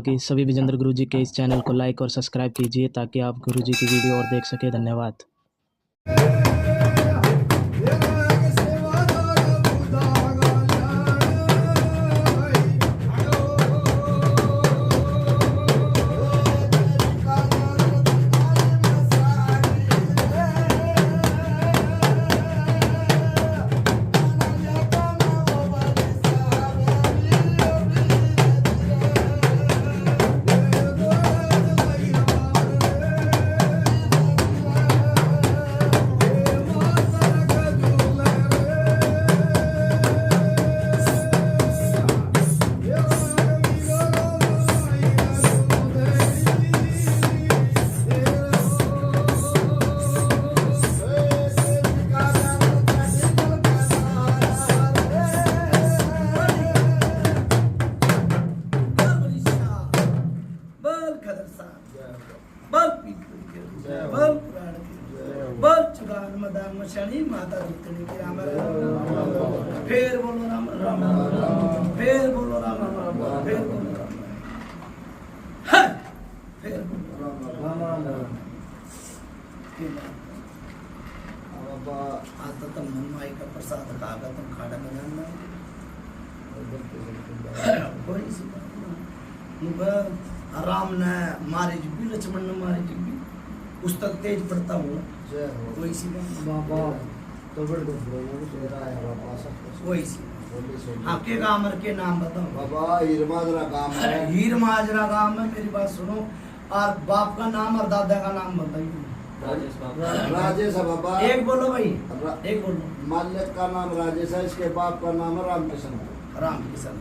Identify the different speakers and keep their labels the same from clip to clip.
Speaker 1: कि सभी विजेंद्र गुरु जी के इस चैनल को लाइक और सब्सक्राइब कीजिए ताकि आप गुरु जी की वीडियो और देख सके। धन्यवाद।
Speaker 2: माता रुक्मिणी की राम राम, फिर बोलो राम राम, फिर बोलो राम राम, फिर बोलो राम राम, फिर बोलो राम राम। आज तो तुम हनुमाई का प्रसाद खागा, तुम खाड़ा बनाना कोई सी राम ने मारे जिब्बी, लक्ष्मण ने मारे जिब्बी, उस तक तेज पड़ता हूँ कोई सी बाबा तो कोई सी। हाँ के गांव के नाम बताओ
Speaker 3: बाबा। हीर माजरा गांव है।
Speaker 2: हीर माजरा गांव में मेरी बात सुनो, और बाप का नाम और दादा का नाम बताइए।
Speaker 3: राजेश है बाबा।
Speaker 2: एक बोलो भाई, एक बोलो।
Speaker 3: मालिक का नाम राजेश है, इसके बाप का नाम है रामकिशन।
Speaker 2: रामकिशन।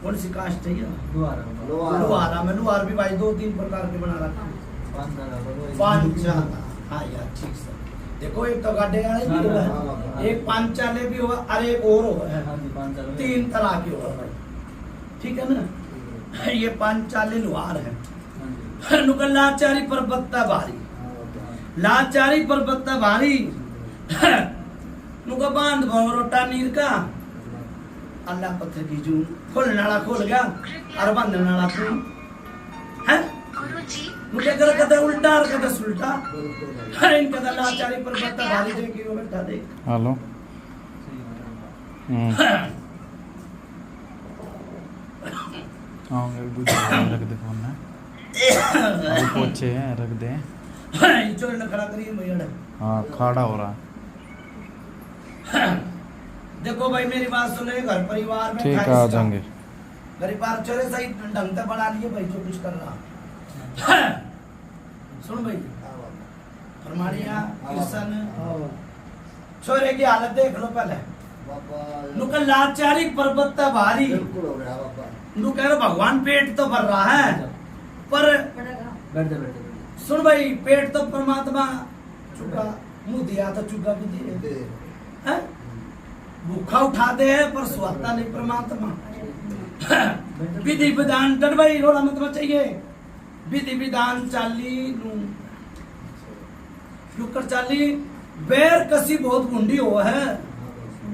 Speaker 2: कौन सी कास्ट है?
Speaker 3: लोहारा
Speaker 2: में लोहार भी भाई 2-3 प्रकार के बना रखा है। पांचाला, हाँ यार ठीक से देखो, एक तो गाड़े वाले भी होगा, एक पांचाले भी होगा, और एक और होगा, 3 तरह के होगा भाई, ठीक है ना। ये पांचाले लोहार है। नुकल लाचारी परबत्ता भारी, लाचारी परबत्ता भारी, नुका बांध भवरोटा नीर का, अल्लाह पत्थर की जून खोल नाला खोल गया और बंद नाला खोल है। मुझे कर कदा उल्टा और कदा सुल्टा, हर इन कदा लाचारी पर बत्ता भारी जे की बैठा देख।
Speaker 1: हेलो हां एक दूसरे रख दे फोन में, अभी पोछे हैं रख दे।
Speaker 2: चोर न खड़ा करिए भैया।
Speaker 1: हां खड़ा हो रहा।
Speaker 2: देखो भाई मेरी बात सुनो, घर परिवार में
Speaker 1: ठीक है आ जाएंगे।
Speaker 2: परिवार चोरे सही ढंग से बना लिए भाई, जो कुछ कर रहा। सुन भाई, फरमानिया किशन छोरे की हालत देख लो पहले। नुकल लाचारी पर्वत भारी, नु कह रहे भगवान पेट तो भर रहा है, पर सुन भाई पेट तो परमात्मा चुका, मुंह दिया तो चुका भी दे, भूखा उठा दे पर स्वाता नहीं परमात्मा। विधि विधान डर भाई रोड़ा मत चाहिए, विधि विधान चाली शुक्र चाली, बैर कसी बहुत गुंडी हो है,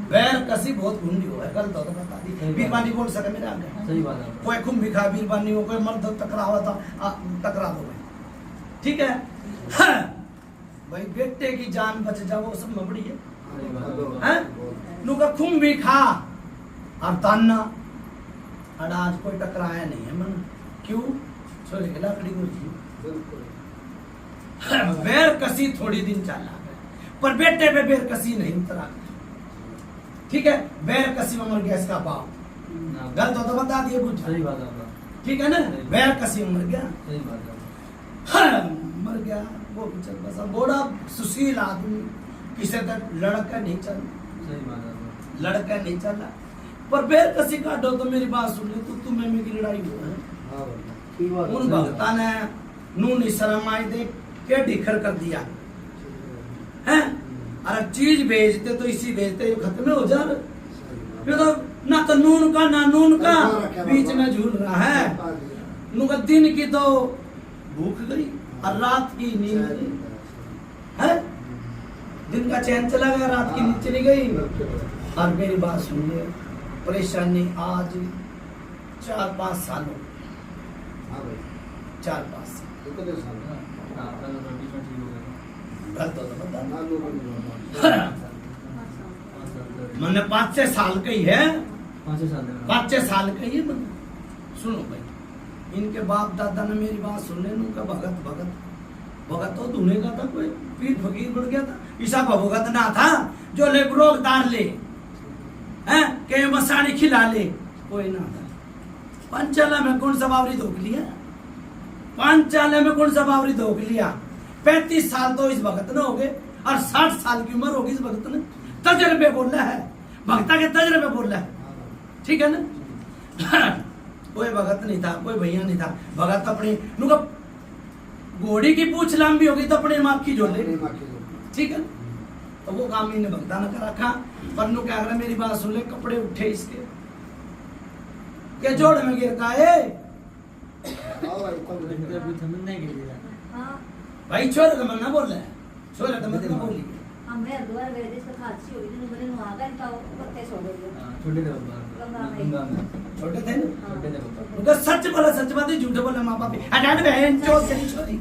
Speaker 2: बैर कसी बहुत गुंडी हो है। गलत हो तो बता दी, बीरबानी बोल सके मेरे आगे। सही बात है। कोई खूब बिखा बीरबानी हो, कोई मर्द टकरा हुआ था टकरा दो भाई, ठीक है। भाई बेटे की जान बच जाओ वो सब मबड़ी है, हैं? नुका खूब भी खा और ताना, आज कोई टकराया नहीं है मन, क्यों? छोरे के लाकड़ी को बेर कसी थोड़ी दिन चला, पर बेटे पे बेर कसी नहीं उतरा, ठीक है। बेर कसी में मर गया इसका बाप, गलत हो तो बता दिए, बुझ सही बात है, ठीक है ना। बेर कसी में मर गया, सही बात है, मर गया वो चल बस। बड़ा सुशील आदमी, किसी तक लड़का नहीं चल, सही बात है, लड़का नहीं चला, पर बेर कसी काटो तो मेरी बात सुन ले, तो तुम्हें मेरी लड़ाई हो है। उन भक्ता ने नून शर्म आई देख के ढिखर कर दिया है। अरे चीज भेजते तो इसी भेजते खत्म हो जा, ये तो ना तो नून का ना नून का बीच में झूल रहा है। नुका दिन की तो भूख गई और रात की नींद गई है, दिन का चैन चला गया, रात की नींद चली गई। और मेरी बात सुनिए, परेशानी आज 4-5 साल हो गए।
Speaker 3: हाँ भाई
Speaker 2: 4-5 साल
Speaker 3: कितने साल
Speaker 2: गलत हो तो बता
Speaker 3: हाँ लोगों ने
Speaker 2: मैंने 5-6 साल का ही है
Speaker 4: 5-6 साल
Speaker 2: 5-6 साल का ही है मैंने। सुनो भाई इनके बाप दादा ने मेरी बात सुन ले उनका भगत भगत भगत तो धुने का था कोई पीर फकीर बन गया था ईसा का भगत ना था जो ले रोग दार ले हैं के मसानी खिला ले कोई ना था। पंचाला में कौन सा बावरी धोख लिया पंचाला में कौन सा बावरी धोख लिया 35 साल तो इस भगत ने हो गए और 60 साल की उम्र होगी इस भगत ने तजर्बे बोल रहा है भक्ता के तजर्बे बोल रहा है ठीक है ना कोई भगत नहीं था कोई भैया नहीं था भगत अपनी नुका घोड़ी की पूछ लंबी होगी तो अपने माँ की जोड़े ठीक है तो वो काम इन्हें भक्ता ने कर रखा पर नु क्या कर मेरी बात सुन ले कपड़े उठे इसके के जोड़ में गिर का भाई छोरे का मन ना बोल रहा है छोरे का मत ना बोली
Speaker 5: हमें द्वार गए जिसका खांसी हो गई तो मैंने वहां का इनका पत्ते छोड़ दिए
Speaker 4: छोटे थे
Speaker 2: छोटे थे ना
Speaker 4: छोटे थे बाबा
Speaker 2: उनका सच बोला सच बात है झूठ बोला माँ बाप हटाने बहन चोर तेरी छोरी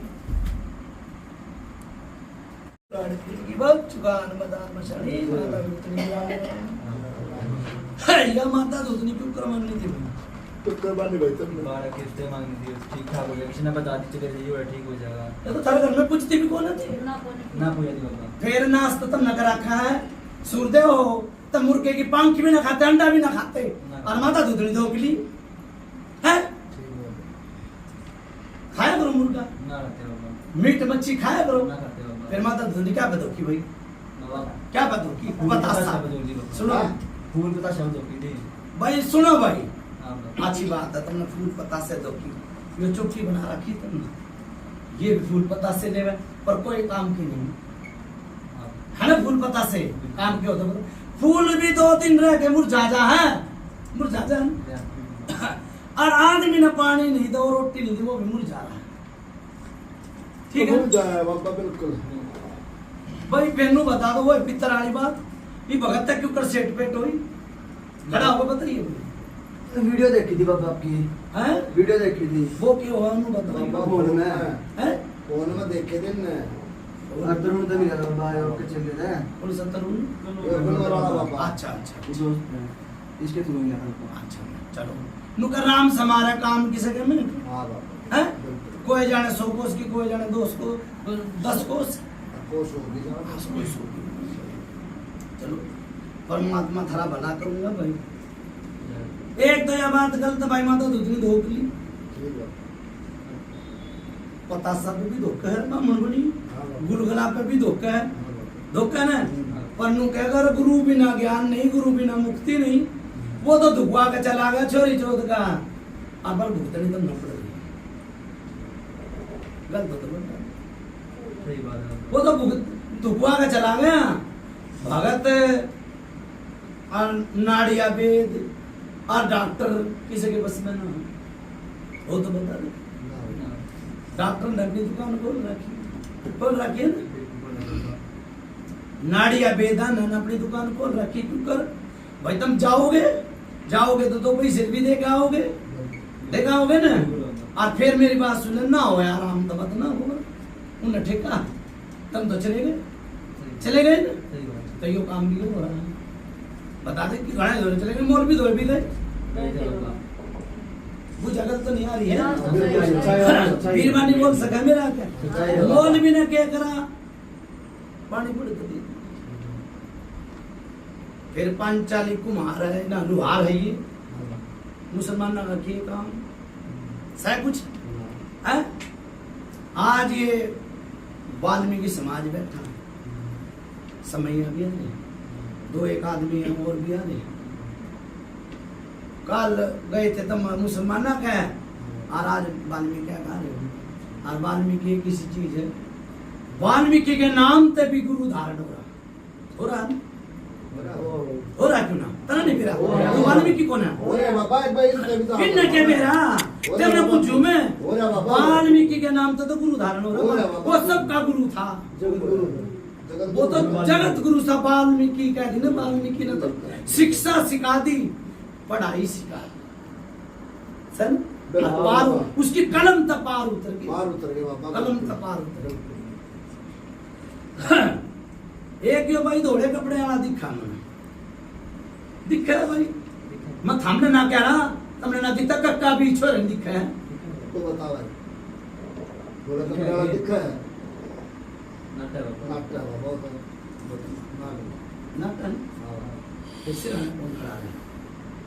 Speaker 2: की बहुत चुकान मदान मशानी माता दूतनी या माता दूतनी क्यों करवानी थी
Speaker 3: तो करवानी भाई तुमने
Speaker 4: 12 किस्तें मांगनी थी ठीक ठाक हो गया किसी ने बता दी चले जाइए और ठीक हो जाएगा
Speaker 2: ये तो थारे घर में पूछती भी कौन थी
Speaker 5: ना कोने
Speaker 4: ना पूजा थी बाबा
Speaker 2: फिर नाश्ता तो न कर रखा है सूरदेव हो तो मुर्गे की पंख भी ना खाते अंडा भी ना खाते और माता दूधनी धोकली है खाया करो मुर्गा
Speaker 4: ना रहते बाबा
Speaker 2: मीट मच्छी खाया करो
Speaker 4: ना खाते बाबा
Speaker 2: फिर माता दूधनी क्या बदोकी भाई
Speaker 4: बाबा
Speaker 2: क्या बदोकी बतासा सुनो
Speaker 4: फूल पता शब्द होती थी
Speaker 2: भाई सुनो भाई
Speaker 4: हां
Speaker 2: अच्छी बात है तुमने फूल पत्ता से धोकी ये चौकी बना रखी तुमने ये भी फूल पत्ता से लेवे पर कोई काम की नहीं है ना फूल पत्ता से काम क्यों होता है फूल भी 2 दिन रह के मुरझा जा है मुरझा जा और आदमी ने पानी नहीं दो रोटी नहीं दी वो भी मुरझा रहा है ठीक है
Speaker 3: जाए बाबा बिल्कुल
Speaker 2: भाई बहनों बता दो वो पितर वाली बात ये भगत तक क्यों कर सेट पेट हुई खड़ा होकर बताइए
Speaker 4: वीडियो देखी थी बाबा आपकी
Speaker 2: हैं
Speaker 4: वीडियो देखी थी
Speaker 2: वो क्यों हुआ उन्होंने
Speaker 3: बाबा
Speaker 2: बताइए
Speaker 3: फोन में
Speaker 2: हैं
Speaker 3: फोन में देखे दिन ने
Speaker 4: अतरुण तो नहीं लगा बाहर के चले गए
Speaker 2: कौन सा तरुण
Speaker 3: ये बनवाला बाबा
Speaker 2: अच्छा अच्छा
Speaker 4: दोस्त हैं इसके थ्रू ही लगा
Speaker 2: अच्छा चलो नुकर राम समारा काम किसे के में
Speaker 3: हाँ बाबा
Speaker 2: हैं
Speaker 3: बिल्कुल
Speaker 2: कोई जाने 100 कोस की कोई जाने 2 को 10 कोस
Speaker 3: कोश होगी जाओ
Speaker 2: कोई 100 चलो परमात्मा थारा भला करूंगा भाई एक तो यह बात गलत भाई माता दूसरी धोखली
Speaker 3: ठीक है
Speaker 2: पता सब भी धोखा है ब्राह्मण बनी
Speaker 3: हाँ बाबा
Speaker 2: गुलगुला पे भी धोखा है
Speaker 3: हाँ बाबा
Speaker 2: धोखा ना पन्नू कह अगर गुरु बिना ज्ञान नहीं गुरु बिना मुक्ति नहीं वो तो धुआ का चला गया छोरी चौथ का अब भुगतनी तो न पड़ेगी गलत हो तो बता
Speaker 4: सही बात है
Speaker 2: वो तो धुआ का चला गया भगत और नाड़िया वेद और डॉक्टर किसी के बस में ना हो। वो तो बता दे डॉक्टर ने अपनी दुकान खोल रखी है ना नाड़िया वेदा ने अपनी दुकान खोल रखी क्यों कर भाई तुम जाओगे तो पैसे भी देके आओगे ना और फिर मेरी बात सुन ना हो यार हम तो बता ना होगा उन्हें ठेका तुम तो चले गए ना
Speaker 4: सही बात
Speaker 2: तो यो काम भी हो रहा है बता दे कि घड़ा धोरे चले गए मोल भी धोरे भी गए वो जगत तो नहीं आ रही है बीरवानी बोल सका मेरा क्या मोल भी ना क्या करा पानी पड़ गई फिर पांचाली कुम्हार है ना लुहार है ये मुसलमान ना रखिए काम सह कुछ है आज ये वाल्मीकि समाज बैठा है समय आ गया है 2-1 आदमी है और भी आ गए कल गए थे तब मुसलमान का है और आज वाल्मीकि क्या कह रहे हो और वाल्मीकि किसी चीज है वाल्मीकि के नाम पे भी गुरु धारण हो रहा है हो रहा क्यों ना तना नहीं फिरा तो वाल्मीकि कौन है
Speaker 3: ओरे बाबा एक बार इनसे भी तो
Speaker 2: किन के मेरा जब मैं पूछूं मैं
Speaker 3: ओरे बाबा
Speaker 2: वाल्मीकि के नाम तो गुरु धारण हो रहा है वो सबका गुरु था
Speaker 3: जगत गुरु
Speaker 2: वो तो जगत गुरु सा वाल्मीकि कह दी ना वाल्मीकि ने तो शिक्षा सिखा दी पढ़ाई सिखा दी सन
Speaker 3: बिल्कुल।
Speaker 2: पार उसकी कलम तक पार उतर गई,
Speaker 3: पार उतर गए बाबा,
Speaker 2: कलम तक पार उतर गई। एक यो भाई धोड़े कपड़े वाला दिखा मैंने, दिखा है भाई, मैं थामने ना कह रहा, तुमने ना दिखता कक्का भी छोरे दिखा है,
Speaker 3: तो बता भाई थोड़ा कपड़े वाला दिखा है
Speaker 4: नाटा बाबा
Speaker 3: नाट्य बाबा
Speaker 2: ना कह
Speaker 3: हाँ।
Speaker 2: कैसे रहना कौन खड़ा है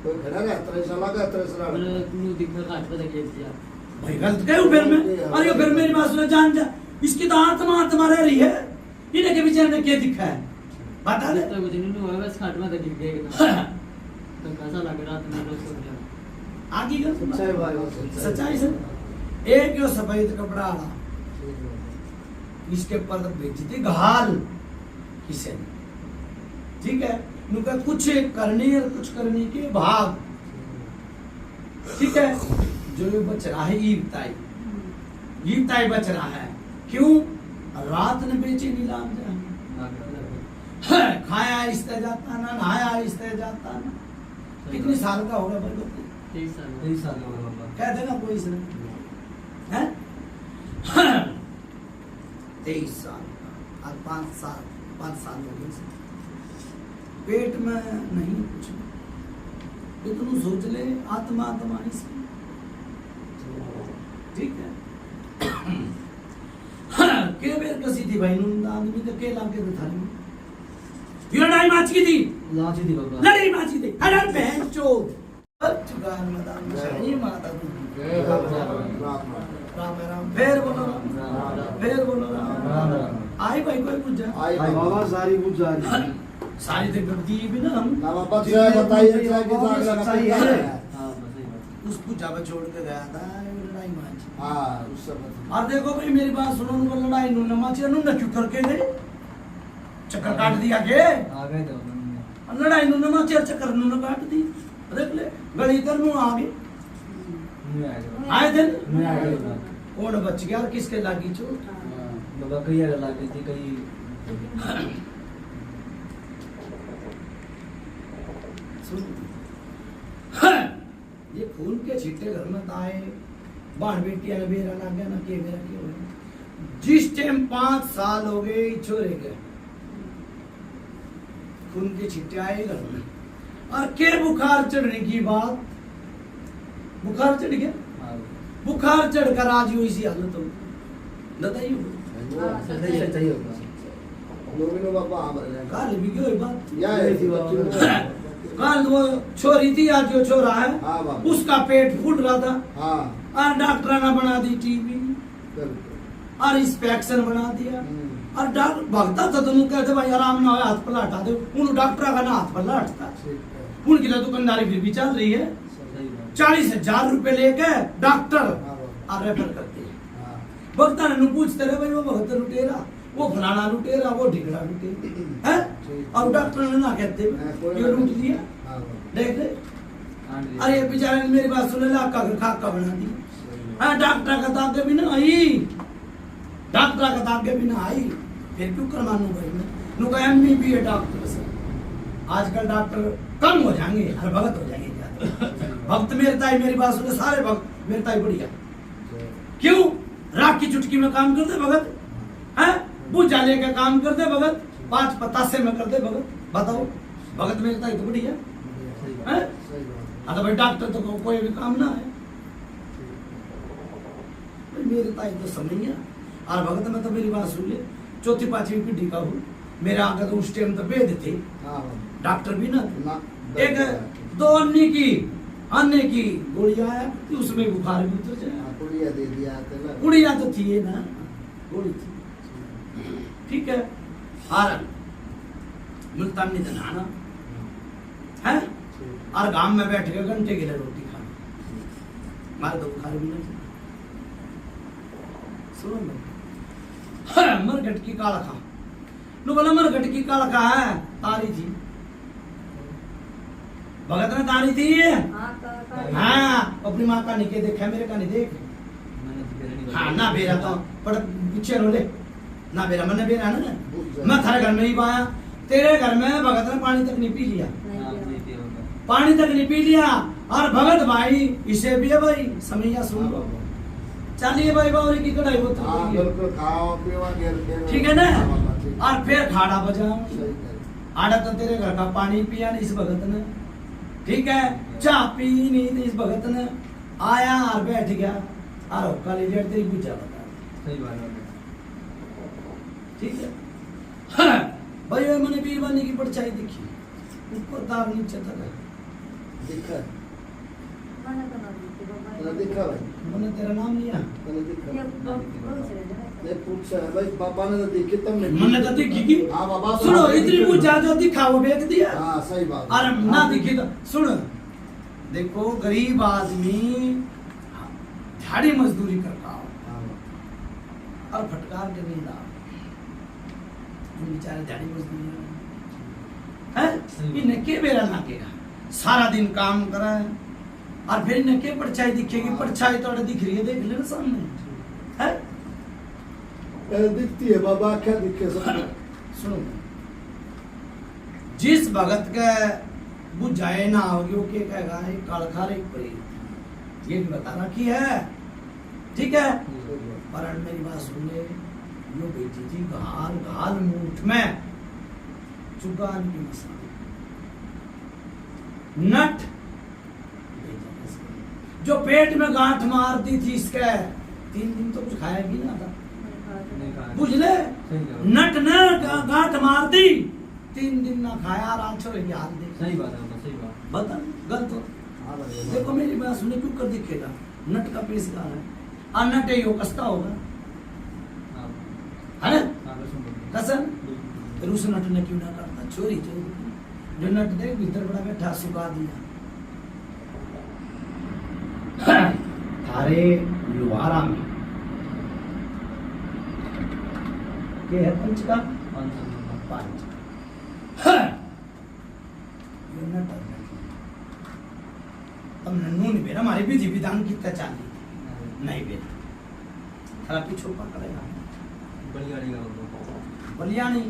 Speaker 3: कोई खड़ा है 23 साल का 23 साल
Speaker 4: तू दिखना काट पे देख दिया
Speaker 2: भाई गलत कहो फिर मैं, अरे फिर मेरी बात सुनो, जान जा इसकी तो आत्मा आत्मा रह रही है, इन्हें के पीछे ने क्या दिखा है बता दे।
Speaker 4: तो दिन में होगा बस काट में देख गया तो कैसा लग रहा था मेरे को समझा
Speaker 2: आगे का
Speaker 3: सच्चाई भाई
Speaker 2: सच्चाई से एक यो सफेद कपड़ा आला इसके पर भेजी थी घाल किसे ने, ठीक है, उनका कुछ करने और कुछ करने के भाग, ठीक है, जो ये बच रहा है ईबताई बच रहा है, क्यों रात ने बेचे नीलाम जा खाया आहिस्ते जाता ना, नहाया आहिस्ते जाता ना, कितने साल का होगा बरकत
Speaker 4: 23 साल हो गए बाबा
Speaker 2: कह देना कोई से है 23 साल का और 5 साल हो गए पेट में नहीं कुछ, इतना सोच ले आत्मा आत्मा इसकी, ठीक है। के बेर कसी थी भाई नून आदमी तो के लाके तो थाली में ये लड़ाई माच की थी,
Speaker 4: लाची थी बाबा
Speaker 2: लड़ाई माची थी, अरे बहन चोद चुकार मदान शनि माता दी
Speaker 3: राम
Speaker 2: राम राम फिर बोलो राम, फिर बोलो राम। आई भाई कोई पूछ जा
Speaker 3: आई बाबा सारी बुझ जा रही
Speaker 2: सारी तो कर दी भी ना हम
Speaker 3: ना बाबा चाहे बताइए चाहे कि आग लगा
Speaker 2: सही है।
Speaker 4: हां सही बात
Speaker 2: उस पूछा में छोड़ के गया था लड़ाई माची,
Speaker 3: हां उस सब
Speaker 2: और देखो भाई मेरी बात सुनो, उनको लड़ाई नू नमाची नू न क्यों करके गए, चक्कर काट दिया के
Speaker 4: आ गए थे उन्होंने
Speaker 2: और लड़ाई नू नमाची और चक्कर नू न काट दी, देख ले गली कर नू आगे
Speaker 4: नहीं आए
Speaker 2: आए थे
Speaker 4: नहीं आए
Speaker 2: कौन बच गया और किसके लागी चोट,
Speaker 4: बाबा कई अगर लगी थी कई
Speaker 2: ये खून के छींटे घर में आए, बाण बेटिया ने बेरा लग गया ना के मेरा के हो गया। जिस टाइम 5 साल हो गए छोरे के खून के छींटे आए घर में, और के बुखार चढ़ने की बात, बुखार चढ़ गया, बुखार चढ़कर आज हुई सी हालत हो बताइए,
Speaker 4: सही सही होगा
Speaker 3: लोग बाबा हमारे
Speaker 2: काल भी क्यों ये बात,
Speaker 3: या ऐसी बात
Speaker 2: कल वो छोरी थी आज जो छोरा है
Speaker 3: हाँ बाबा
Speaker 2: उसका पेट फूट रहा था,
Speaker 3: हां
Speaker 2: और डॉक्टर ने बना दी टीबी
Speaker 3: बिल्कुल
Speaker 2: और इंस्पेक्शन बना दिया, और डॉक्टर भगता था तुम कहते भाई आराम ना हो हाथ पर हटा दो, उन डॉक्टर का ना हाथ पर हटता,
Speaker 3: ठीक है
Speaker 2: उनकी तो दुकानदारी फिर भी चल रही है,
Speaker 4: सही बात
Speaker 2: 40,000 रुपए लेके डॉक्टर
Speaker 3: हां बाबा
Speaker 2: और रेफर करते हैं,
Speaker 3: हां
Speaker 2: भगता ने पूछते रहे भाई वो भगत लुटेरा, वो फलाना लुटेरा, वो ढिगड़ा लुटेरा है, और डॉक्टर ने ना कहते ये लूट लिया,
Speaker 3: हां बाबा
Speaker 2: देख ले, अरे बेचारे ने मेरी बात सुने लाका का खाका बना दी, डॉक्टर का ताके भी ना आई, डॉक्टर का ताके भी ना आई, फिर क्यों कर मानू भाई मैं नु का MBBA डॉक्टर से, आजकल डॉक्टर कम हो जाएंगे और भगत हो जाएंगे ज्यादा, भक्त मेरे ताई मेरी बात सुने सारे भक्त मेरे ताई बढ़िया, क्यों राख की चुटकी में काम करते भगत है, बुझा लेकर काम करते भगत, 5 पतासे में करते भगत, बताओ भगत मेरे ताई तो बढ़िया है,
Speaker 3: सही बात
Speaker 2: हाँ तो भाई डॉक्टर तो कोई भी काम ना है, मेरे ताई तो समझिए, और भगत में तो मेरी बात सुन ले, 4वीं 5वीं पीढ़ी का हूँ, मेरे आगे तो उस टाइम तो वेद थे,
Speaker 3: हां बाबा
Speaker 2: डॉक्टर भी ना थे,
Speaker 3: ना
Speaker 2: एक 2 अन्य की गोलियां आया उसमें बुखार भी उतर जाए,
Speaker 3: पुड़िया दे दिया था ना
Speaker 2: कुड़िया तो थी ना, गोली थी, ठीक है, और मुल्तानी तो नहाना है, और गांव में बैठ के घंटे के लिए रोटी खाना, मारे तो बुखार भी नहीं, सुनो ना मरघट की काला खा, नो बोला मरघट की काला खा है, तारी थी भगत ने तारी थी, हाँ अपनी माँ का निके देखा मेरे का नहीं देख, हाँ ना बेरा तो पड़ पीछे रोले ना बेरा मैंने बेरा ना मैं थारे घर में ही पाया, तेरे घर में भगत ने पानी तक नहीं पी लिया, पानी तक नहीं पी लिया। और भगत भाई इसे भी है भाई समैया सुन लो। चलिए भाई बावरी की कढ़ाई वो
Speaker 3: हाँ बिल्कुल खाओ पीवा गिर
Speaker 2: ठीक है ना।
Speaker 3: ठीक।
Speaker 2: और फिर खाड़ा बजाओ।
Speaker 3: सही कह
Speaker 2: आड़ा तो तेरे घर का पानी पिया नहीं इस भगत ने, ठीक है, चाह पी नहीं थी इस भगत ने, आया और बैठ गया और हुक्का ले लिया तेरी पूजा बता।
Speaker 4: सही बात है।
Speaker 2: ठीक है हाँ। भाई ये मैंने बीरबानी की परछाई दिखी, ऊपर तार नीचे तक है।
Speaker 3: दिखा
Speaker 5: मैंने तो ना देखी
Speaker 3: तने
Speaker 5: बाबा
Speaker 3: दिखा भाई
Speaker 2: मैंने तेरा नाम लिया,
Speaker 3: तने दिखा
Speaker 5: ये बहुत से
Speaker 3: ये पूछ है भाई पापा ने तो देखी तुमने
Speaker 2: मैंने तो दिखी की।
Speaker 3: हाँ बाबा तो
Speaker 2: सुनो
Speaker 3: हाँ,
Speaker 2: इतनी
Speaker 3: देखी।
Speaker 2: पूछा जो दिखा वो बेच दिया।
Speaker 3: हाँ सही बात
Speaker 2: और ना दिखी तो सुन, देखो गरीब आदमी झाड़ी मजदूरी करता हो
Speaker 3: हाँ।
Speaker 2: और फटकार के नहीं रहा, बेचारे झाड़ी मजदूरी है इन्हें के बेरा लागेगा, सारा दिन काम करा है और फिर इन्हें के परछाई दिखेगी, परछाई तो दिख रही है, देख लेना सामने है।
Speaker 3: दिखती है बाबा क्या दिखे सब
Speaker 2: सुनो जिस भगत के बुझाए ना होगी वो के कहेगा एक कालखार एक प्रेत, ये भी बता रखी है, ठीक है। पर मेरी बात सुन ले, यो बेटी थी घाल घाल मूठ में चुगान की मसाला नट, जो पेट में गांठ मारती थी इसके 3 दिन तो कुछ खाया भी ना था, बुझ ले नट ने गांठ मार दी, 3 दिन ना खाया रात छोड़ हाल दे।
Speaker 4: सही बात है, सही बात।
Speaker 2: बता गलत हो।
Speaker 3: हाँ भाई
Speaker 2: देखो मेरी बात सुने क्यों कर दिखेगा, नट का पेश गार है और नट यो कसता होगा है ना कसम, फिर उस नट ने क्यों ना करता चोरी चोरी, जो नट देख भीतर बड़ा बैठा सुखा दिया थारे लुहारा में के है पंच का पंच ये नट तुमने नून बेरा हमारे विधि विधान की चाली नहीं बेरा थोड़ा पीछे पकड़ेगा बलियानी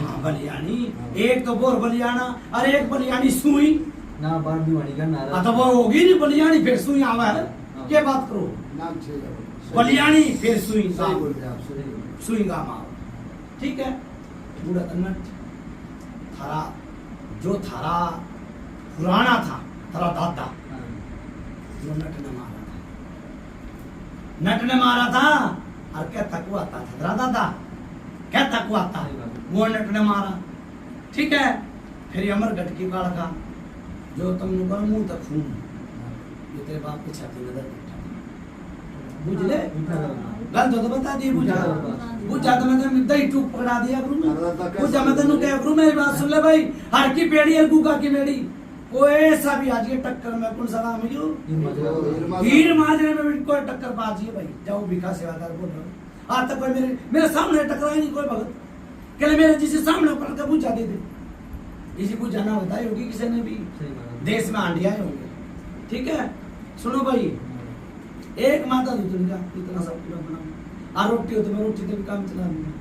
Speaker 2: हाँ, बलियानी एक तो बोर बलियाना और एक बलियानी सुई
Speaker 4: ना बार दिवाली का नारा
Speaker 2: तो वो होगी नहीं बलियानी फिर सुई आवा है क्या बात करो,
Speaker 3: नाम ठीक है
Speaker 2: बलियानी फिर सुई
Speaker 3: सही बोल रहे आप सही
Speaker 2: सुई गा मार, ठीक है। बूढ़ा तन्नट थारा जो थारा पुराना था थारा दादा जो नट ने मारा था, नट ने मारा था और क्या तकुआ था थारा दादा क्या तकुआ था वो नट ने मारा, ठीक है। फिर अमरगढ़ की काल का जो तुमने कहा मुंह तक खून, ये तेरे बाप की छाती में दर्द बुझ ले गलत हो तो बता दिए, बुझा तो मैं दही टूक पकड़ा दिया गुरु में, बुझा मैं तेनू कह गुरु मेरी बात सुन ले भाई, हर की पेड़ी है गुगा की मेड़ी, कोई ऐसा भी आज ये टक्कर में कौन सलाम है क्यों हीर माजरे में कोई टक्कर बाजी है भाई, जाओ भिखा सेवादार बोल रहा हूँ आज तक कोई मेरे सामने टकराया नहीं कोई भगत, कहले मेरे जिसे सामने पड़ कर बुझा दे दे, इसी को जाना बताई होगी किसी ने भी, देश में आंडिया होंगे, ठीक है। सुनो भाई एक माता दूसरी का इतना सब पूरा बनाऊं और रोटी हो तो मैं रोटी से भी काम चला लूंगा,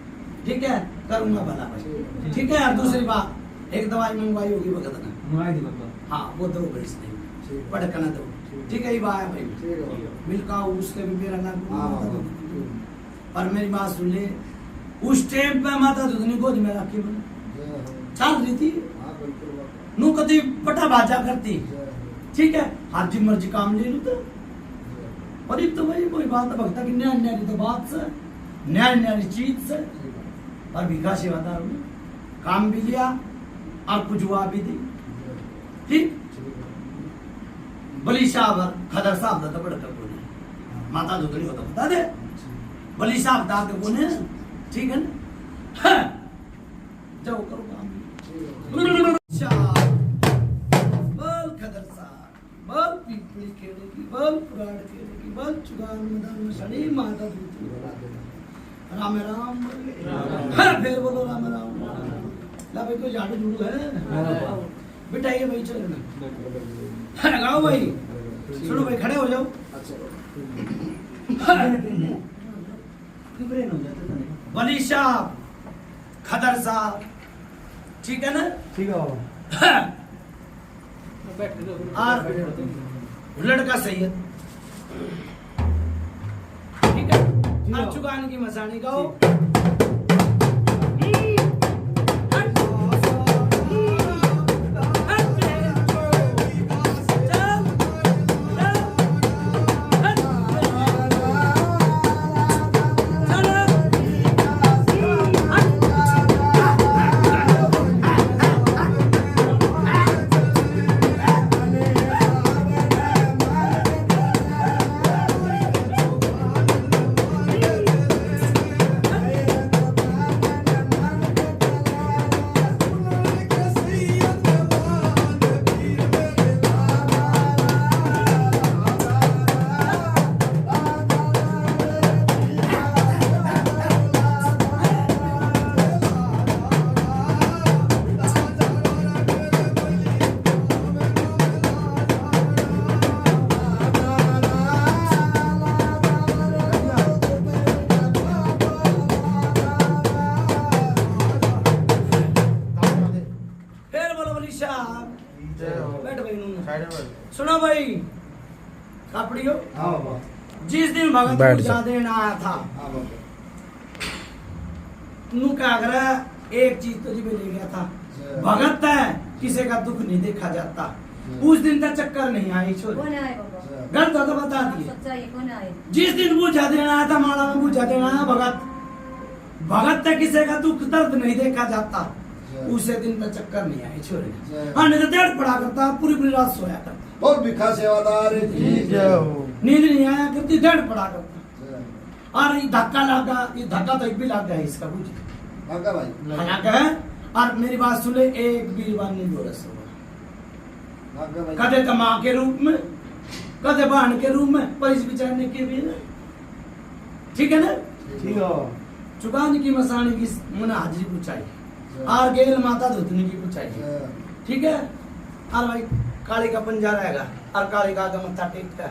Speaker 2: ठीक है, करूंगा भला भाई, ठीक है। और दूसरी बात एक दवाई मंगवाई होगी भगत ने, हाँ वो दो भाई इसने पटकना दो, ठीक है। ये बात है भाई मिलका उसके भी मेरा नाम, और मेरी बात सुन ले उस टाइम पे माता दूसरी गोद में रखी मैंने चल रही थी नू कभी पटा बाजा करती, ठीक है, हाथ जी मर्जी काम ले लू तो, और एक तो भाई कोई बात भक्ता की न्याय न्यारी तो बात से न्याय न्यारी चीज से, और भिखा सेवादार में काम भी लिया और कुछ हुआ भी दी, ठीक। बली साहब खदर साहब तो बड़ा बोले माता दूसरी हो तो बता दे, बली साहब दा के बोले ठीक है ना, जाओ करो काम बल खदर साहब बल पीपली खेलेगी बल पुराण खेलेगी बल चुगान मैदान में सड़ी माता दूसरी राम राम फिर बोलो राम राम ला भाई कोई झाड़ू झूड़ू है बिठाइए भाई चलो ना गाओ भाई, सुनो भाई खड़े हो जाओ, वली साहब खदर साहब ठीक है ना,
Speaker 4: ठीक है
Speaker 2: और लड़का सैयद, ठीक है। अब चुकाने की मसानी गाओ। सुनो भाई, कापड़ियो, जिस दिन भगत
Speaker 1: बैठ
Speaker 2: पूजा
Speaker 1: जा।
Speaker 2: देने आया था, तू क्या करा, एक चीज तुझे भी ले गया था। भगत है, किसी का दुख नहीं देखा जाता। उस दिन तक चक्कर नहीं आई छोरी,
Speaker 5: कौन आए बाबा?
Speaker 2: गलत हो तो बता दिए।
Speaker 5: सच्चाई कौन आए?
Speaker 2: जिस दिन पूजा देना आया था, माला में पूजा देना आया भगत, भगत है, किसी का दुख दर्द नहीं देखा जाता। उसे दिन तक चक्कर नहीं आई छोरी। हाँ, नहीं तो डेढ़ पड़ा करता, पूरी पूरी रात सोया करता,
Speaker 3: बहुत भिखा सेवादार
Speaker 2: नींद नहीं आया करती, डेढ़ पड़ा करता। और ये धक्का लगा, ये धक्का तो एक भी लग गया इसका, बुझ
Speaker 3: भागा भाई,
Speaker 2: लगा। और मेरी बात सुन ले, एक भी बार नहीं बोला सब,
Speaker 3: भागा भाई।
Speaker 2: कदे तो माँ के रूप में, कदे बहन के रूप में, पर इस बिचारने के भी ना, ठीक है ना।
Speaker 3: ठीक है।
Speaker 2: चुकाने की मसाने की मुना हाजिरी पूछाई, और गेल माता धुतनी की पूछाई, ठीक है। और भाई काली का पंजा रहेगा, और काली का मत्था टेक कर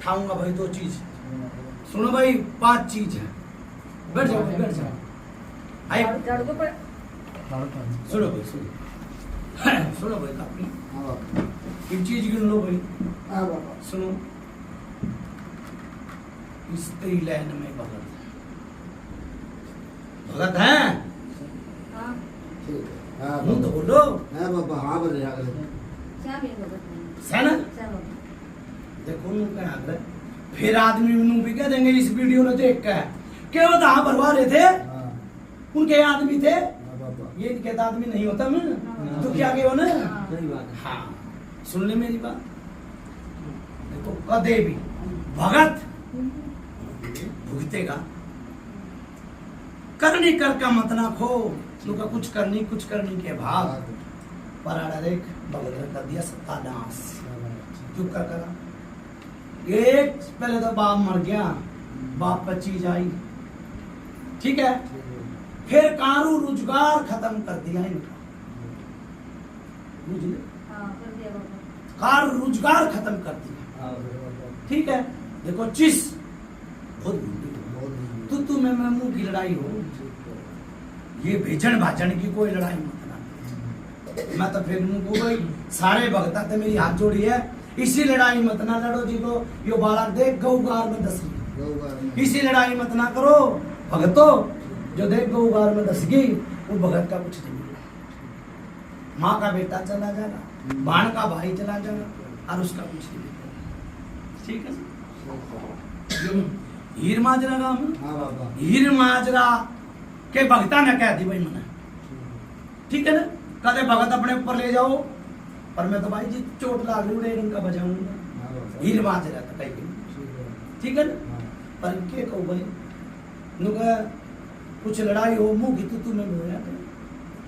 Speaker 2: खाऊंगा भाई। दो चीज सुनो भाई, 5 चीज है। बैठ जाओ, बैठ जाओ। आई
Speaker 5: झाड़ू को पर
Speaker 2: सुनो भाई, सुनो सुनो भाई, कापी एक चीज गिन लो भाई, सुनो। स्त्री लाइन में भगत भगत है,
Speaker 5: हां
Speaker 2: मुंह तो बोलो,
Speaker 3: हाँ बोले
Speaker 5: क्या भी भगत नहीं
Speaker 2: सेना
Speaker 5: क्या बाबा?
Speaker 2: देखो नु क्या हाल है। फिर आदमी नु भी कह देंगे इस वीडियो में देख के के वो दहा भरवा रहे थे, उनके आदमी थे, ये इनके तो आदमी नहीं होता मैं तो क्या के हो ना।
Speaker 4: सही बात है।
Speaker 2: हाँ, सुन ले मेरी बात। देखो कदे भी भगत भुगतेगा, करनी कर का मत ना खो, तुका कुछ करनी के भाग पराड़ा देख भगत कर दिया सत्यानाश। क्यों कर करा? एक पहले तो बाप मर गया, बाप पर चीज आई, ठीक है। फिर कारू रोजगार खत्म कर दिया इनका, बुझ ले,
Speaker 5: हां कर दिया बाबा।
Speaker 2: कार रोजगार खत्म कर दिया, ठीक है। देखो चिस बहुत तू में मुंह की लड़ाई हो, ये भेजन भाजन की कोई लड़ाई मत ना। मैं तो फिर मुंह भाई सारे भगता थे मेरी हाथ जोड़ी है, इसी लड़ाई मत ना लड़ो जी को यो बालक देख गौगार में दस गई, इसी लड़ाई मत ना करो भगतो, जो देख गौगार में दस गई वो भगत का कुछ नहीं मिला। माँ का बेटा चला जाएगा, बहन का भाई चला जाएगा, और उसका कुछ नहीं मिलेगा, ठीक है। हीर माजरा का हम हीर माजरा के भगता ने कह दी भाई मैंने, ठीक है ना। कदे भगत अपने ऊपर ले जाओ, पर मैं तो भाई जी चोट लाग रही उनका बजाऊंगा, हीर माजरा तो कहीं, ठीक है ना। पर के कहो भाई नुका कुछ लड़ाई हो, मुंह की तू में होया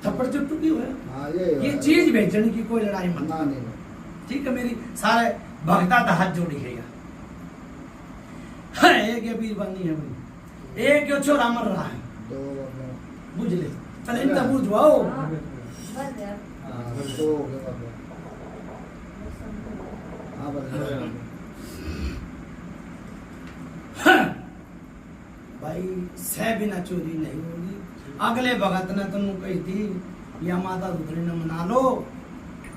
Speaker 2: थप्पड़ चुट्टू की होया, ये चीज बेचने की कोई लड़ाई मत, ठीक है। मेरी सारे भगता तो हाथ जोड़ी है, एक ये वीर बनी है भाई, एक यो छोरा मर रहा है, बुझ ले, चल इनका बुझवाओ।
Speaker 5: बस यार
Speaker 2: भाई सह बिना चोरी नहीं होगी। अगले भगत ने तुम कही थी या माता रुद्री ने मना लो,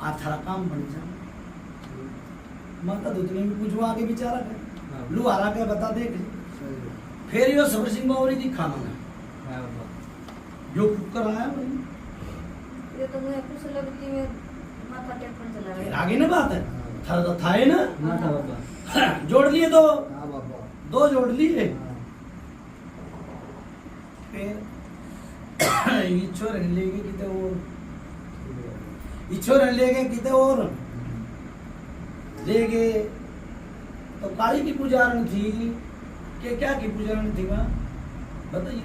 Speaker 2: आ थारा काम बन जाओ। माता दुतनी भी पूछवा के बेचारा
Speaker 4: हाँ।
Speaker 2: के लुहारा के बता दे
Speaker 3: सही है।
Speaker 2: फिर यो सबर सिंह बावरी दिखा मांगा
Speaker 4: हाँ बाबा
Speaker 2: जो कुकर आया भाई
Speaker 5: ये तो मुझे कुछ लगती है माथा टेपन चला
Speaker 2: फिर
Speaker 5: रहा है।
Speaker 2: आगे ना बात है था तो था ही ना
Speaker 4: ना था बाबा
Speaker 2: जोड़ लिए दो
Speaker 3: हाँ बाबा।
Speaker 2: दो जोड़ लिए
Speaker 3: हाँ।
Speaker 2: फिर इच्छो रन लेके किते और इच्छो रन लेके किते और लेके तो काली की पुजारण थी कि क्या की पुजारण थी वहाँ बताइए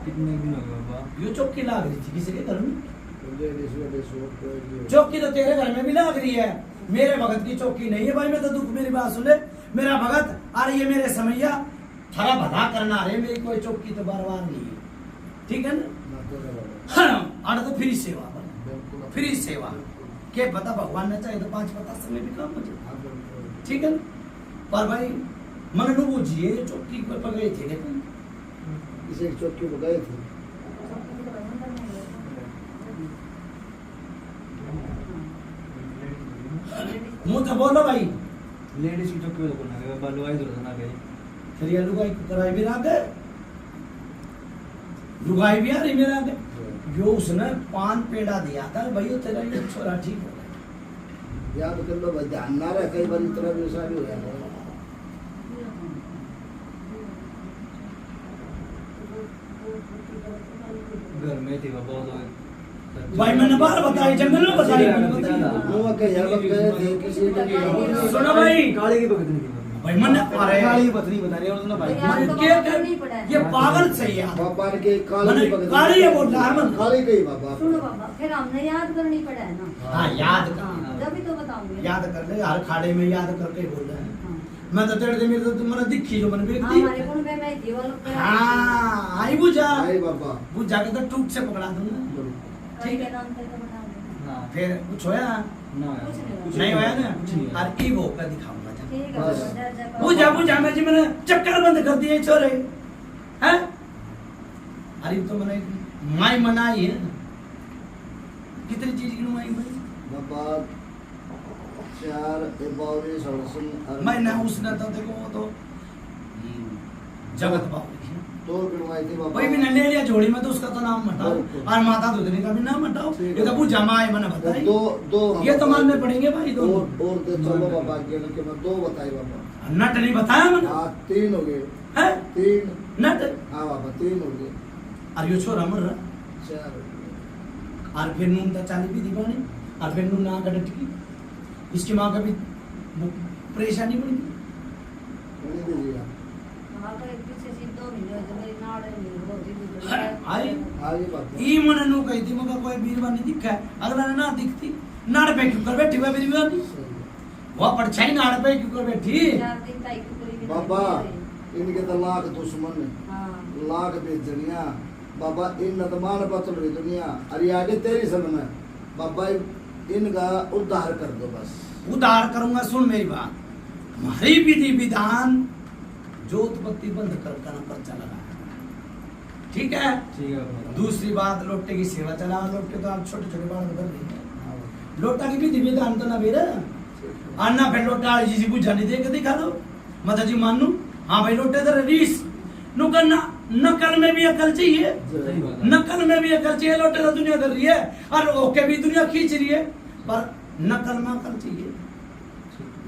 Speaker 4: कितने दिन हो गए बाबा
Speaker 2: यो चौकी लाग रही थी किसी के घर में
Speaker 3: जो
Speaker 2: चौकी तो तेरे घर में भी लाग रही है मेरे भगत की चौकी नहीं है भाई मैं तो दुख मेरी बात सुन ले मेरा भगत अरे ये मेरे समैया थारा भला करना रे मेरी कोई चौकी तो बार बार नहीं है ठीक है ना हाँ तो फ्री सेवा फ्री सेवा के पता भगवान ने चाहे तो 5 पता समय भी काम हो जाए ठीक है ना पर भाई मन नु बुझिए चौकी पर पकड़े थे लेकिन
Speaker 3: इसे एक चौकी पर गए थे।
Speaker 2: मुंह तो बोलो भाई
Speaker 4: लेडीज की चौकी तो ना गए बालू आई ना गए
Speaker 2: फिर ये लुगाई कराई भी ना दे लुगाई भी आ रही मेरा दे जो उसने 5 पेड़ा दिया था भाई वो तेरा ये छोरा ठीक हो गया
Speaker 3: याद कर लो भाई, ध्यान ना रहे कई बार इतना भी ऐसा भी हो जाता है।
Speaker 4: घर में थी बाबा तो
Speaker 2: भाई मैंने बार बताई जंगल में बताई मैंने बताई
Speaker 3: मुंह के यहाँ पर गए थे किसी के
Speaker 2: सुनो भाई
Speaker 4: काली की भगत नहीं थी
Speaker 2: भाई मैंने अरे
Speaker 4: काली पत्नी बता रही है और सुनो भाई
Speaker 5: यार तो
Speaker 2: क्या
Speaker 5: बाबा नहीं पड़ा है।
Speaker 2: ये पागल सही है
Speaker 3: बाबा के काली
Speaker 2: मैंने
Speaker 3: भगत
Speaker 2: काली है बोल रहा है मन
Speaker 3: काली गई बाबा।
Speaker 5: सुनो बाबा फिर हमने याद करनी पड़ा है ना।
Speaker 2: हाँ याद
Speaker 5: हाँ,
Speaker 2: कर
Speaker 5: जब भी तो बताऊंगी।
Speaker 2: याद कर ले हर खाड़े में याद करके बोल रहा है
Speaker 5: हाँ।
Speaker 2: मैं तो तेरे मेरे तो तुम मैंने दिखी जो मैंने
Speaker 5: हाँ,
Speaker 2: देखी
Speaker 5: हमारे गुण में मैं जीवन पे
Speaker 2: हाँ आई बुझा
Speaker 3: आई बाबा।
Speaker 2: बुझा के तो टूट से पकड़ा दूंगा
Speaker 5: ठीक है नाम करके बता दूंगी।
Speaker 4: हां
Speaker 2: फिर कुछ होया
Speaker 4: ना
Speaker 5: कुछ
Speaker 2: नहीं होया ना
Speaker 4: कुछ नहीं
Speaker 2: और ई वो का दिखाऊंगा जा
Speaker 5: ठीक है
Speaker 3: बस।
Speaker 5: बाबा, जय जय
Speaker 2: बुझा बुझा मैं जी मैंने चक्कर बंद कर दिए छोरे हैं अरे तो मैंने माई मनाई है कितनी चीज की माई भाई
Speaker 3: बाबा 4 बावरी सड़सन
Speaker 2: मैंने उसने तो देखो वो तो जगत बाबू की
Speaker 3: दो गिनवाई थी बाबा।
Speaker 2: कोई भी न ले लिया जोड़ी में तो उसका तो नाम हटाओ और माता दूधनी का भी नाम हटाओ
Speaker 3: ठीक
Speaker 2: ये तो
Speaker 3: है।
Speaker 2: बुझा माई मैंने बताई
Speaker 3: दो दो
Speaker 2: ये तो मानने पड़ेंगे भाई दोनों
Speaker 3: और दे चलो बाबा के के मैं 2 बताई बाबा।
Speaker 2: नट नहीं बताया मैंने
Speaker 3: हाँ 3 हो गए।
Speaker 2: हैं
Speaker 3: 3
Speaker 2: नट
Speaker 3: हाँ बाबा 3 हो गए।
Speaker 2: और यो छोरा मर रहा
Speaker 3: 4 हो गए।
Speaker 2: और फिर नून तो चाली भी दीवानी और फिर नून ना कटट की इसकी माँ का भी परेशानी बनी
Speaker 3: उन्हीं दीजिए
Speaker 5: हाँ तो एक पीछे से 2 महीने हो मेरी नाड़ नहीं हो रही
Speaker 2: आई
Speaker 3: आगे बात
Speaker 2: ई मन नु कही थी मगर कोई बीरवानी दिखा है अगला ने ना दिखती नाड़ पे क्यों कर बैठी हुआ बीरवानी वो परछाई नाड़ पे क्यों कर बैठी
Speaker 5: 4 दिन ताई को करी
Speaker 3: बाबा इनके तो लाख दुश्मन है,
Speaker 5: हाँ
Speaker 3: लाख बेचनिया बाबा इन नतमान पतल रही दुनिया अरे आगे तेरी समय में बाबा इनका उद्धार कर दो बस।
Speaker 2: उधार करूंगा सुन मेरी बात हमारी विधि विधान जोतपत्ति बंद कर का पर्चा लगा ठीक है
Speaker 4: ठीक है बाबा
Speaker 2: दूसरी बात लोटे की सेवा चला लोटे तो आप छोटे छोटे बाल बदल रही है लोटा की विधि विधान तो ना बेरा अन्ना फिर लोटा जी को जाने दे के दिखा दो माता जी मानू हाँ भाई लोटे दर रीस नु करना नकल में भी अकल चाहिए
Speaker 4: सही बात है
Speaker 2: नकल में भी अकल चाहिए लोटे तो दुनिया कर रही है और ओके भी दुनिया खींच रही है पर नकल में अकल चाहिए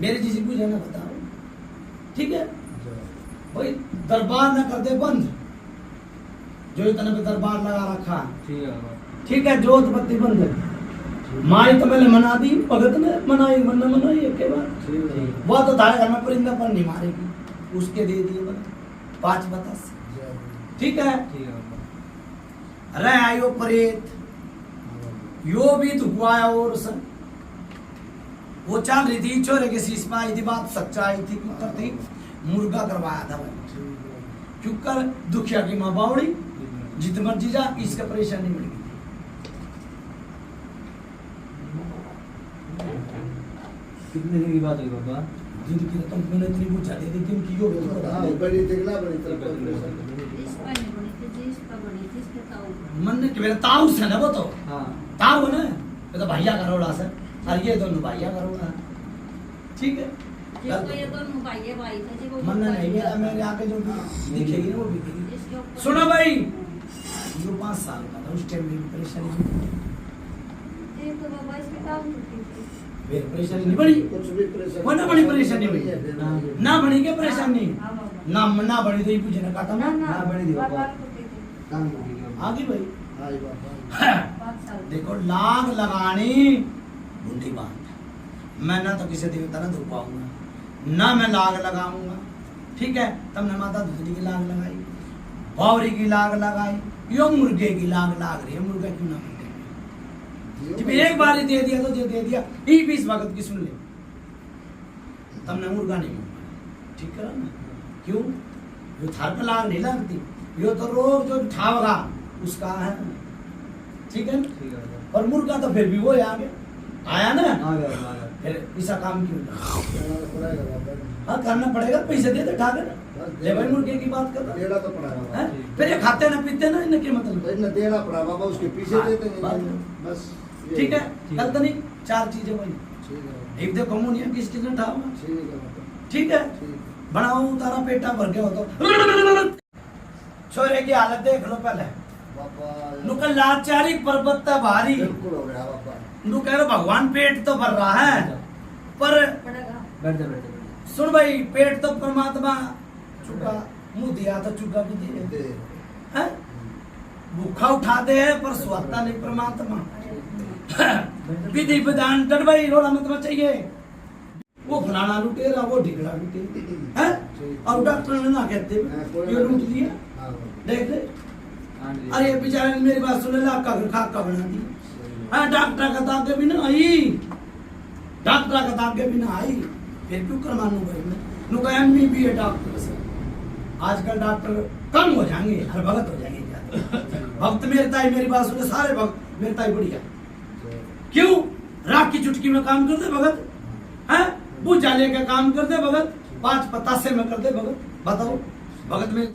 Speaker 2: मेरे जी को जाना बताओ ठीक है भाई दरबार ना कर दे बंद जो इतना पे दरबार लगा रखा
Speaker 4: ठीक है बाबा
Speaker 2: ठीक है जोत बत्ती बंद है माई तो मैंने मना दी भगत ने मनाई मना मनाई एक के बाद
Speaker 3: ठीक है।
Speaker 2: वो तो तारे घर में परिंदा पर नहीं मारेगी उसके दे दिए बता 5 बता ठीक है
Speaker 4: ठीक है बाबा
Speaker 2: रह आयो प्रेत यो भी दुखवाया और सन वो चल रही थी छोरे के शीश में आई थी बात सच्चाई थी क्यों करती मुर्गा करवाया था भाई क्यों कर दुखिया की माँ बावड़ी जित मर्जी जा इसका परेशानी बढ़ गई
Speaker 4: कितने दिन की बात हुई बाबा
Speaker 2: जिनकी रकम मैंने इतनी पूछा दी थी दिन की यो भी तो
Speaker 3: हाँ
Speaker 2: बता दे।
Speaker 3: बड़ी दिखला बड़ी तरफ
Speaker 5: इस पर नहीं बनी थी जिस पर बनी थी इसके ताऊ
Speaker 2: मन ने कि मेरा ताऊ से ना वो तो
Speaker 4: हाँ
Speaker 2: ताऊ है ना ये तो भैया का रोड़ा से और ये दोनों भाइया करूँगा, ठीक है।
Speaker 5: जिसको ये दोनों भाई भाई थे जी वो
Speaker 2: मन नहीं मेरा, मेरे आगे जो भी दिखेगी ना वो बिकेगी।
Speaker 5: जिसके ऊपर-
Speaker 2: सुनो भाई, जो 5 साल का था उस टाइम में परेशानी नहीं,
Speaker 5: ये तो बाबा इसके काम छुट्टी थी।
Speaker 2: मेरी परेशानी नहीं बड़ी,
Speaker 3: कुछ भी परेशानी
Speaker 2: वो ना बड़ी परेशानी हुई,
Speaker 3: हुई
Speaker 2: ना बनी क्या परेशानी,
Speaker 5: हाँ बाबा।
Speaker 2: ना बड़ी तो ये पूछे ना काटा
Speaker 5: ना
Speaker 2: ना
Speaker 5: ना
Speaker 3: बड़ी थी
Speaker 5: बाबा
Speaker 3: बाबा।
Speaker 5: छुट्टी थी।
Speaker 2: आगे भाई।
Speaker 3: हाय बाबा
Speaker 5: 5 साल।
Speaker 2: देखो लाग लगानी बूंदी बात, मैं ना तो किसी देवता ना धो पाऊंगा, ना मैं लाग लगाऊंगा, ठीक है। तब ने माता दूसरी की लाग लगाई, बावरी की लाग लगाई, यो मुर्गे की लाग लाग रही है, मुर्गा क्यों ना मुर्गे जब एक बार ही दे दिया तो दे दिया, ई 20 वक्त की सुन ले, तब ने मुर्गा नहीं मुर्गा, ठीक करा ना। क्यों? यो थार पे लाग नहीं लगती, यो तो रोग जो ठावगा उसका है, ठीक है। और मुर्गा तो फिर भी वो आगे आया ना, फिर ऐसा काम क्यों ना? हाँ करना पड़ेगा, पैसे दे दे ठाकर ले भाई, मुर्गे की बात कर रहा
Speaker 3: देना तो पड़ा बाबा,
Speaker 2: है। फिर ये खाते ना पीते ना, इनके मतलब
Speaker 3: भाई न देना पड़ा बाबा, उसके पीछे देते
Speaker 2: बात
Speaker 3: हैं
Speaker 2: है।
Speaker 3: बस।
Speaker 2: ठीक है। कल तो नहीं 4 चीजें भाई,
Speaker 3: ठीक है
Speaker 2: एक देखो मुनिया किस किसने ठावा,
Speaker 3: ठीक है बाबा,
Speaker 2: ठीक है।
Speaker 3: ठीक
Speaker 2: बनाओ तारा पेटा भर के हो तो छोरे की हालत देख लो पहले,
Speaker 3: बाबा
Speaker 2: नुकल लाचारी पर्वत भारी,
Speaker 3: बिल्कुल हो गया बाबा।
Speaker 2: नु कह रहे भगवान पेट तो भर रहा है, पर
Speaker 5: पड़ेगा।
Speaker 2: सुन भाई पेट तो परमात्मा चुका, मुंह दिया तो चुका भी दे,
Speaker 3: दे
Speaker 2: है? भूखा उठा दे पर स्वाता नहीं परमात्मा। विधि विधान कर भाई, रोड़ा मत चाहिए, वो फलाना लुटेरा वो ढिगड़ा लुटेरा है, और डॉक्टर ने ना कहते ये लूट लिया,
Speaker 3: हाँ बाबा।
Speaker 2: देख ले। अरे बेचारे ने मेरी बात सुने, लाख का घर खाका बना दी, हाँ डॉक्टर का ताके भी ना आई, डॉक्टर का ताके भी ना आई, फिर क्यों कर मानू भाई मैं नु का MBBA डॉक्टर से, आजकल डॉक्टर कम हो जाएंगे, हर भगत हो जाएंगे क्या? भक्त मेरे ताई मेरी बात सुने, सारे भक्त मेरे ताई बढ़िया, क्यों? राख की चुटकी में काम कर दे भगत, है बुझा लेके काम कर दे भगत, 5 पतासे में कर दे भगत, बताओ भगत में